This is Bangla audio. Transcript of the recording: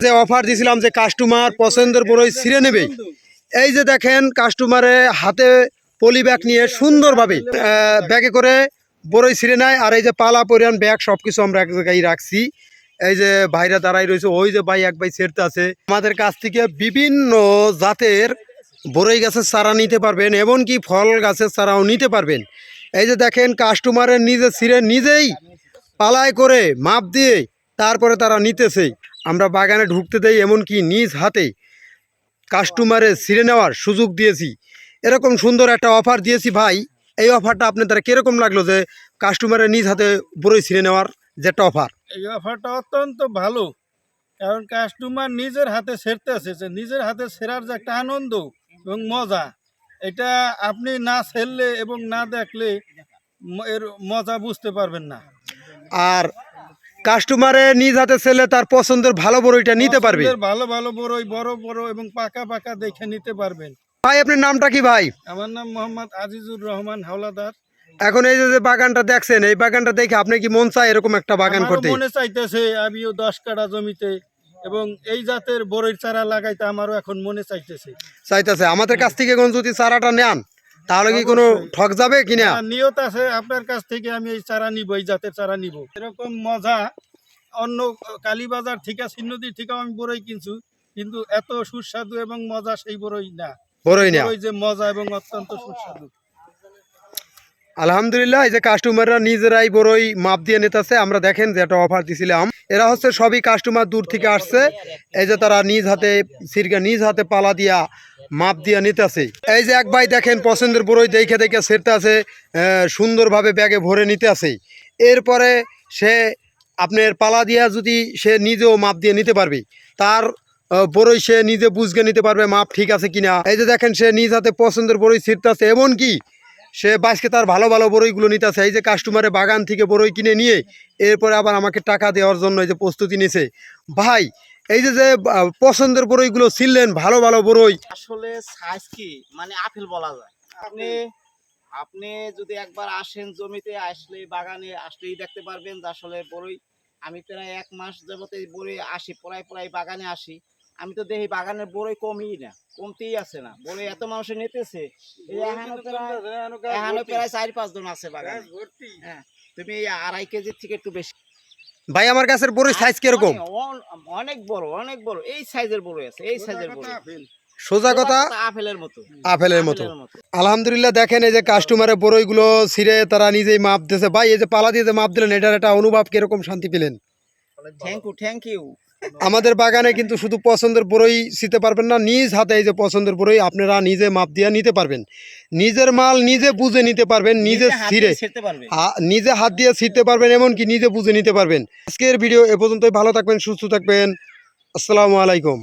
যে অফার দিয়েছিলাম যে কাস্টমার পছন্দের বড়ই ছিঁড়ে নেবে, এই যে দেখেন কাস্টমারে হাতে পলি ব্যাগ নিয়ে সুন্দরভাবে ব্যাগে করে বড়ই ছিঁড়ে নেয়। আর এই যে পালা পরিমাণ ব্যাগ সবকিছু আমরা এক জায়গায় রাখছি। এই যে ভাইরা দাঁড়াই রয়েছে, ওই যে ভাই এক ভাই ছেড়তে আছে। আমাদের কাছ থেকে বিভিন্ন জাতের বড়ই গাছের চারা নিতে পারবেন, এমনকি ফল গাছের চারাও নিতে পারবেন। এই যে দেখেন কাস্টমারের নিজে ছিঁড়ে নিজেই পালায় করে মাপ দিয়ে তারপরে তারা নিতেছে। আমরা বাগানে ঢুকতে দেই, এমনকি নিজ হাতে কাস্টমারের ছিঁড়ে নেওয়ার সুযোগ দিয়েছি। এরকম সুন্দর একটা অফার দিয়েছি ভাই, এই অফারটা আপনাদের কীরকম লাগলো যে কাস্টমারের নিজ হাতে বড়ই ছিঁড়ে নেওয়ার যে একটা অফার? এই অফারটা অত্যন্ত ভালো, কারণ কাস্টমার নিজের হাতে ছেড়তে এসেছে। নিজের হাতে ছেড়ার যে একটা আনন্দ এবং মজা, এটা আপনি না ছেড়লে এবং না দেখলে এর মজা বুঝতে পারবেন না। আর কাস্টমারে নিজ হাতে ছেলে তার পছন্দের ভালো বড়ইটা নিতে পারবে। ভালো ভালো বড়ই বড় বড় এবং পাকা পাকা দেখে নিতে পারবেন। ভাই আপনার নামটা কি ভাই? আমার নাম মোহাম্মদ আজিজুর রহমান হাওলাদার। এখন এই যে বাগানটা দেখছেন, এই বাগানটা দেখে আপনি কি মন চায় এরকম একটা বাগান করতে? মনে চাইতেছে আমিও 10 কাঠা জমিতে এবং এই জাতের বড়ইর চারা লাগাইতে আমারও এখন মনে চাইতেছে। আমাদের কাছ থেকে এখন যদি চারাটা নেন তাহলে কি কোনো ঠক যাবে কিনা? নিয়ত আছে আপনার কাছ থেকে আমি এই চারা নিব, এই জাতের চারা নিব। এরকম মজা অন্য কালীবাজার থেকে সিন্নদী থেকে আমি বড়ই কিনছি, কিন্তু এত সুস্বাদু এবং মজা সেই বড়ই না। বড়ই যে মজা এবং অত্যন্ত সুস্বাদু। আলহামদুলিল্লাহ, এই যে কাস্টমাররা নিজেরাই বড়ই মাপ দিয়ে নিতেছে। আমরা দেখেন যে একটা অফার দিছিলাম, এরা হচ্ছে সবই কাস্টমার দূর থেকে আসছে। এই যে তারা নিজ হাতে সিরকা নিজ হাতে পালা দিয়া মাপ দিয়ে নিতেছে। এই যে এক ভাই দেখেন পছন্দের বড়ই দেখে দেখে ছেড়তে আছে, সুন্দরভাবে ব্যাগে ভরে নিতে আছে। এরপরে সে আপনার পালা দিয়া যদি সে নিজেও মাপ দিয়ে নিতে পারবে, তার বড়ই সে নিজে বুঝকে নিতে পারবে মাপ ঠিক আছে কিনা। এই যে দেখেন সে নিজ হাতে পছন্দের বড়ই ছিঁড়তে আছে, এমনকি সে বাসকে তার ভালো ভালো বড়ইগুলো নিতে আছে। এই যে কাস্টমারের বাগান থেকে বড়ই কিনে নিয়ে এরপরে আবার আমাকে টাকা দেওয়ার জন্য এই যে প্রস্তুতি নিয়েছে। ভাই এই যে পছন্দের বড়ইগুলো ছিলেন ভালো ভালো বড়ই, আসলে সাইজ কি মানে আপেল বলা যায়। আপনি যদি একবার আসেন জমিতে আসলে বাগানে আসলেই দেখতে পারবেন যে আসলে বড়ই। আমি প্রায় 1 মাস যাবত এই বড়ই আসি, প্রায় বাগানে আসি। আমি তো দেখি বাগানের বড়ই কমই না, কমতেই আছে না। বড়ই এত মানুষে নিতেছে, এখানে প্রায় 4-5 জন আছে বাগানে। হ্যাঁ, তুমি 2.5 কেজির থেকে একটু বেশি। ভাই আমার গাছের বড়ই সাইজ কিরকম? অনেক বড়, অনেক বড়। এই সাইজের বড়ই আছে, এই সাইজের বড়ই। সোজা কথা আপেলের মতো, আপেলের মতো। আলহামদুলিল্লাহ, দেখেন এই যে কাস্টমারের বড়ইগুলো ছিঁড়ে তারা নিজেই মাপ দিয়েছে। ভাই এই যে পালা দিয়ে যে মাপ দিলেন, এটার একটা অনুভব কিরকম শান্তি পেলেন? Thank you. আমাদের বাগানে কিন্তু শুধু পছন্দের বড়ই ছিঁড়তে পারবেন না, নিজ হাতে এই যে পছন্দের বড়ই আপনারা নিজে মাপ দিয়ে নিতে পারবেন। নিজের মাল নিজে বুঝে নিতে পারবেন, নিজে ছিঁড়ে নিজে হাত দিয়ে ছিঁড়তে পারবেন, এমনকি নিজে বুঝে নিতে পারবেন। আজকের ভিডিও এ পর্যন্তই। ভালো থাকবেন, সুস্থ থাকবেন। আসসালামু আলাইকুম।